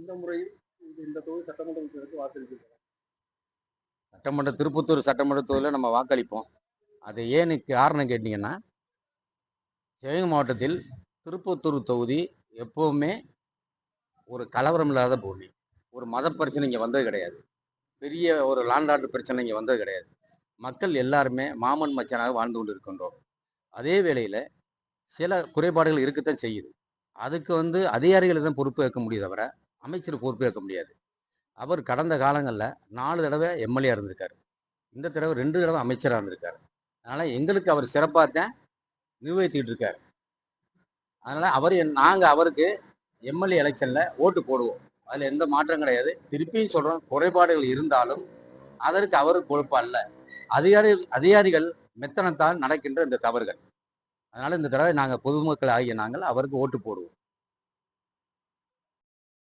இந்த முறையில் இந்த தொகுதி சட்டமன்ற உறுப்பினருக்கு வாக்களிக்கிறோம். திருப்பத்தூர் சட்டமன்ற தொகுதியில் நம்ம வாக்களிப்போம். அது ஏன்னு காரணம் கேட்டிங்கன்னா, சிவகங்கை மாவட்டத்தில் திருப்பத்தூர் தொகுதி எப்போவுமே ஒரு கலவரம் இல்லாத பூமி. ஒரு மத பிரச்சனை இங்கே வந்தது கிடையாது. பெரிய ஒரு லாண்ட் ஆர்டர் பிரச்சனை இங்கே வந்தது கிடையாது. மக்கள் எல்லாருமே மாமன் மச்சனாக வாழ்ந்து கொண்டு இருக்கின்றோம். அதே வேளையில் சில குறைபாடுகள் இருக்கத்தான் செய்யுது. அதுக்கு அதிகாரிகள் தான் பொறுப்பு ஏற்க முடியும் தவிர அமைச்சர் பொறுப்பு ஏற்க முடியாது. அவர் கடந்த காலங்களில் 4 தடவை எம்எல்ஏ இருந்திருக்காரு. இந்த தடவை 2 தடவை அமைச்சராக இருந்திருக்காரு. அதனால் எங்களுக்கு அவர் சிறப்பாக தான் நிர்வகித்துக்கிட்டு இருக்காரு. அதனால் நாங்கள் அவருக்கு எம்எல்ஏ எலெக்ஷனில் ஓட்டு போடுவோம். அதில் எந்த மாற்றம் கிடையாது. திருப்பியும் சொல்கிறோம், குறைபாடுகள் இருந்தாலும் அதற்கு அவருக்கு பொறுப்பு அல்ல. அதிகாரிகள் மெத்தனத்தால் நடக்கின்ற இந்த தவறுகள். அதனால் இந்த தடவை நாங்கள் பொதுமக்கள் ஆகிய நாங்கள் அவருக்கு ஓட்டு போடுவோம்.